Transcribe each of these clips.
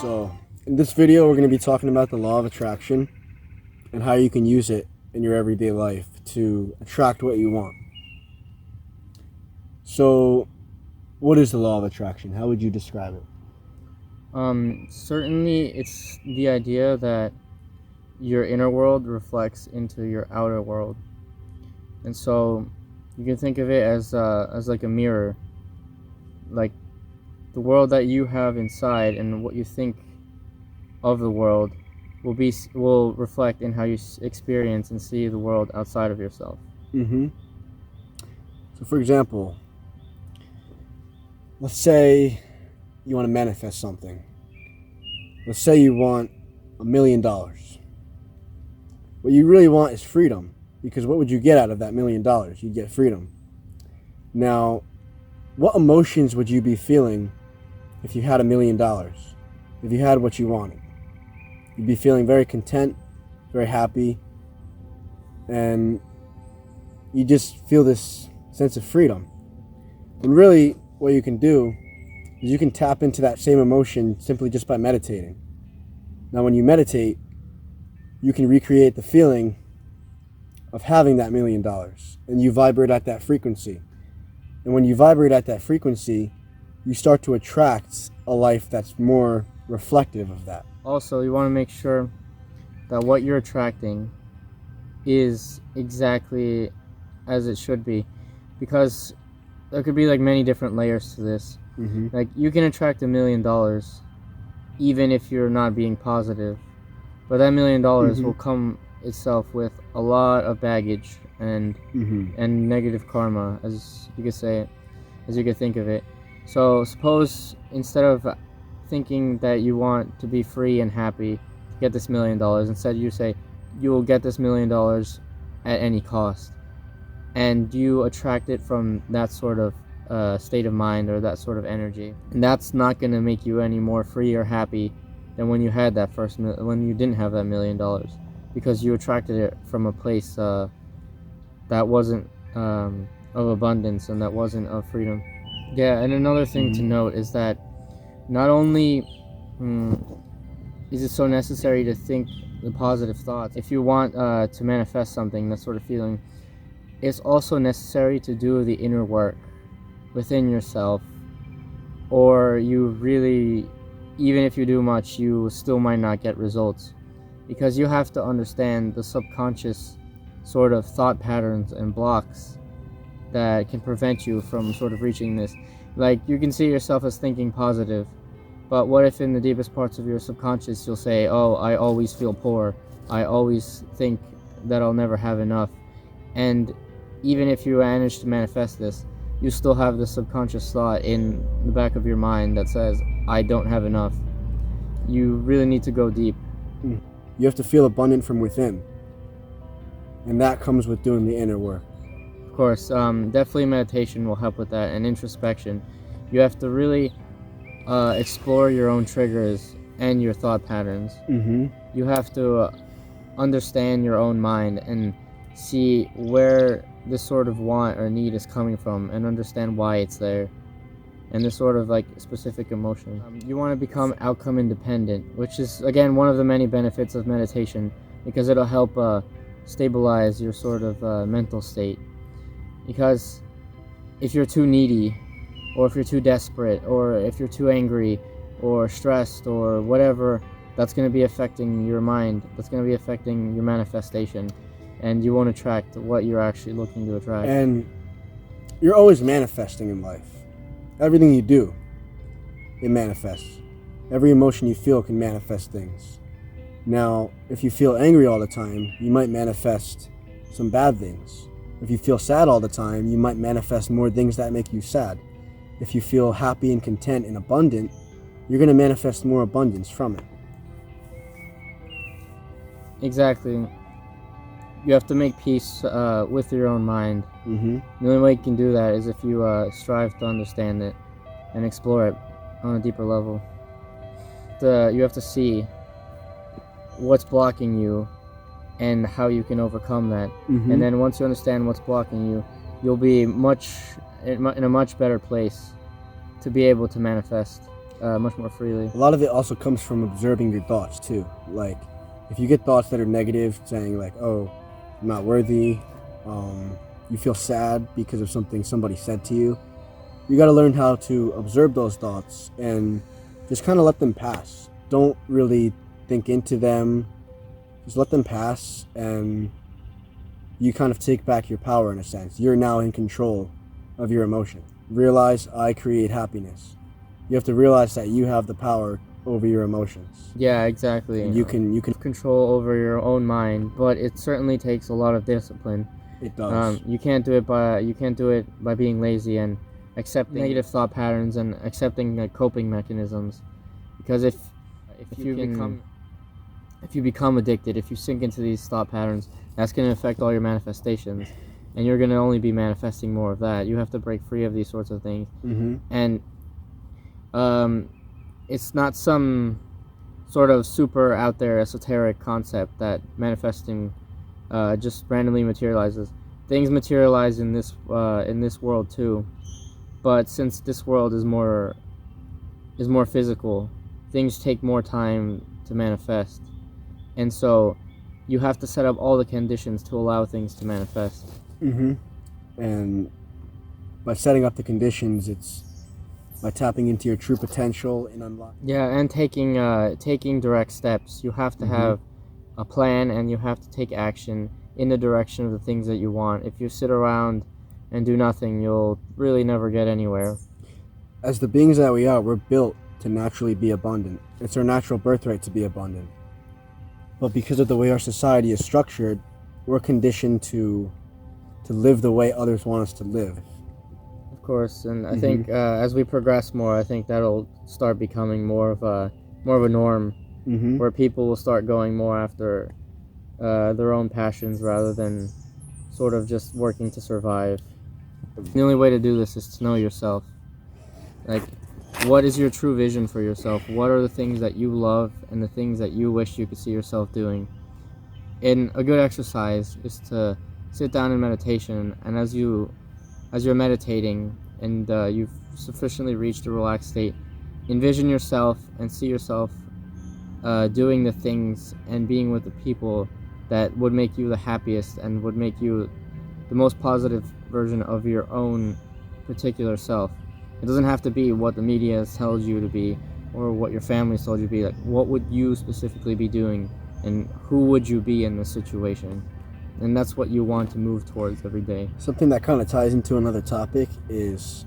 So, in this video, we're going to be talking about the law of attraction and how you can use it in your everyday life to attract what you want. So, what is the law of attraction? How would you describe it? Certainly it's the idea that your inner world reflects into your outer world. And so you can think of it as like a mirror. Like the world that you have inside and what you think of the world will reflect in how you experience and see the world outside of yourself. So, for example, let's say you want to manifest something. Let's say you want $1 million. What you really want is freedom, because what would you get out of that $1 million? You'd get freedom. Now, what emotions would you be feeling if you had $1 million? If you had what you wanted? You'd be feeling very content, very happy, and you just feel this sense of freedom. And really, what you can do is you can tap into that same emotion simply just by meditating. Now, when you meditate, you can recreate the feeling of having that $1 million, and you vibrate at that frequency. And when you vibrate at that frequency, you start to attract a life that's more reflective of that. Also, you want to make sure that what you're attracting is exactly as it should be, because there could be like many different layers to this. Like you can attract $1 million even if you're not being positive, but that $1 million will come itself with a lot of baggage and negative karma, as you could say it, as you could think of it. So suppose instead of thinking that you want to be free and happy to get this $1 million, instead you say you will get this $1 million at any cost, and you attract it from that sort of state of mind or that sort of energy. And that's not going to make you any more free or happy than when you had that when you didn't have that $1 million, because you attracted it from a place that wasn't of abundance and that wasn't of freedom. Yeah, and another thing to note is that not only is it so necessary to think the positive thoughts if you want to manifest something, that sort of feeling, it's also necessary to do the inner work within yourself, or you really, even if you do much, you still might not get results, because you have to understand the subconscious sort of thought patterns and blocks that can prevent you from sort of reaching this. Like, you can see yourself as thinking positive, but what if in the deepest parts of your subconscious you'll say, oh, I always feel poor, I always think that I'll never have enough. And even if you manage to manifest this, you still have the subconscious thought in the back of your mind that says, I don't have enough. You really need to go deep. You have to feel abundant from within, and that comes with doing the inner work. Of course, definitely meditation will help with that, and introspection. You have to really explore your own triggers and your thought patterns. You have to understand your own mind and see where this sort of want or need is coming from, and understand why it's there, and this sort of like specific emotion. You want to become outcome independent, which is again one of the many benefits of meditation, because it'll help stabilize your sort of mental state. Because if you're too needy, or if you're too desperate, or if you're too angry or stressed or whatever, that's going to be affecting your mind, that's going to be affecting your manifestation, and you won't attract what you're actually looking to attract. And you're always manifesting in life. Everything you do, it manifests. Every emotion you feel can manifest things. Now, if you feel angry all the time, you might manifest some bad things. If you feel sad all the time, you might manifest more things that make you sad. If you feel happy and content and abundant, you're going to manifest more abundance from it. Exactly. You have to make peace with your own mind. The only way you can do that is if you strive to understand it and explore it on a deeper level. You have to see what's blocking you and how you can overcome that. And then once you understand what's blocking you, you'll be in a much better place to be able to manifest much more freely. A lot of it also comes from observing your thoughts too. Like, if you get thoughts that are negative, saying like, "Oh, I'm not worthy," you feel sad because of something somebody said to you. You got to learn how to observe those thoughts and just kind of let them pass. Don't really think into them. Just let them pass, and you kind of take back your power in a sense. You're now in control of your emotion. Realize I create happiness. You have to realize that you have the power over your emotions. Yeah, exactly. And you can control over your own mind, but it certainly takes a lot of discipline. It does. You can't do it by being lazy and accepting negative thought patterns and accepting coping mechanisms. Because if you become addicted, if you sink into these thought patterns, that's going to affect all your manifestations, and you're going to only be manifesting more of that. You have to break free of these sorts of things. Mm-hmm. And it's not some sort of super out there esoteric concept that manifesting just randomly materializes. Things materialize in this world too, but since this world is more physical, things take more time to manifest, and so you have to set up all the conditions to allow things to manifest. Mm-hmm. And by setting up the conditions, it's by tapping into your true potential and unlocking. Yeah, and taking direct steps. You have to have a plan, and you have to take action in the direction of the things that you want. If you sit around and do nothing, you'll really never get anywhere. As the beings that we are, we're built to naturally be abundant. It's our natural birthright to be abundant. But because of the way our society is structured, we're conditioned to live the way others want us to live. Of course, and I think as we progress more, I think that'll start becoming more of a norm, where people will start going more after their own passions rather than sort of just working to survive. The only way to do this is to know yourself. Like, what is your true vision for yourself? What are the things that you love and the things that you wish you could see yourself doing? And a good exercise is to sit down in meditation, and as you're meditating and you've sufficiently reached a relaxed state, envision yourself and see yourself doing the things and being with the people that would make you the happiest and would make you the most positive version of your own particular self. It doesn't have to be what the media has told you to be or what your family has told you to be. Like, what would you specifically be doing, and who would you be in this situation? And that's what you want to move towards every day. Something that kind of ties into another topic is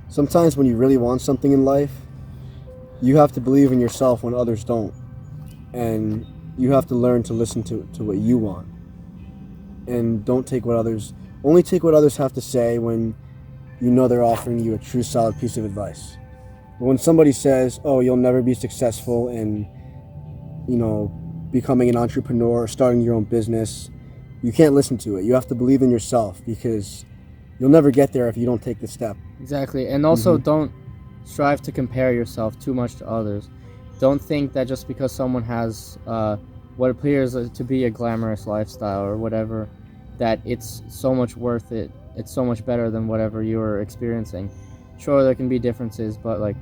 sometimes when you really want something in life, you have to believe in yourself when others don't. And you have to learn to listen to what you want. And only take what others have to say when you know they're offering you a true solid piece of advice. But when somebody says, "Oh, you'll never be successful in, becoming an entrepreneur or starting your own business," you can't listen to it. You have to believe in yourself, because you'll never get there if you don't take the step. Exactly. And also don't strive to compare yourself too much to others. Don't think that just because someone has what appears to be a glamorous lifestyle or whatever, that it's so much worth it. It's so much better than whatever you're experiencing. Sure, there can be differences, but like,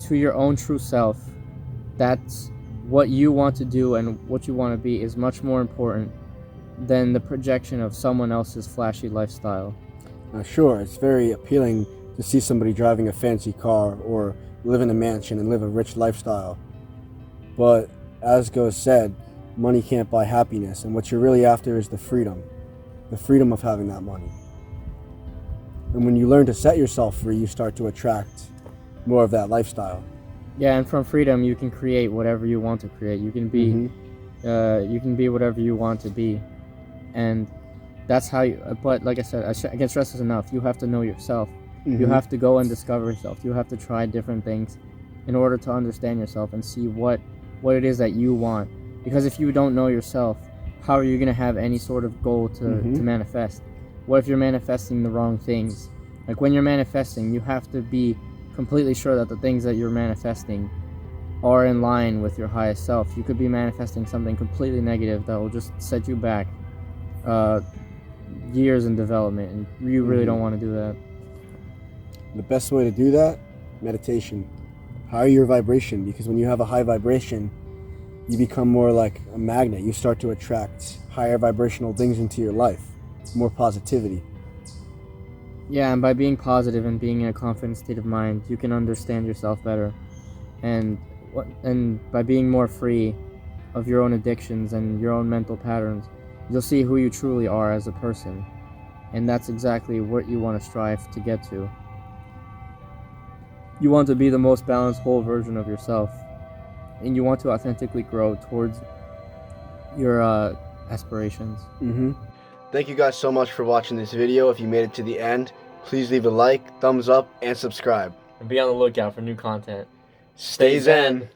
to your own true self, that's what you want to do and what you want to be is much more important than the projection of someone else's flashy lifestyle. Sure, it's very appealing to see somebody driving a fancy car or live in a mansion and live a rich lifestyle. But as Goes said, money can't buy happiness, and what you're really after is the freedom of having that money. And when you learn to set yourself free, you start to attract more of that lifestyle. Yeah, and from freedom, you can create whatever you want to create. You can be, whatever you want to be, and that's how you. But like I said, I can't stress this enough. You have to know yourself. You have to go and discover yourself. You have to try different things in order to understand yourself and see what it is that you want. Because if you don't know yourself, how are you going to have any sort of goal to manifest? What if you're manifesting the wrong things? Like, when you're manifesting, you have to be completely sure that the things that you're manifesting are in line with your highest self. You could be manifesting something completely negative that will just set you back years in development, and you really don't want to do that. The best way to do that, meditation. Higher your vibration, because when you have a high vibration, you become more like a magnet. You start to attract higher vibrational things into your life, more positivity. Yeah, and by being positive and being in a confident state of mind, you can understand yourself better, and by being more free of your own addictions and your own mental patterns, you'll see who you truly are as a person, and that's exactly what you want to strive to get to. You want to be the most balanced whole version of yourself, and you want to authentically grow towards your aspirations. Thank you guys so much for watching this video. If you made it to the end, please leave a like, thumbs up, and subscribe. And be on the lookout for new content. Stay zen.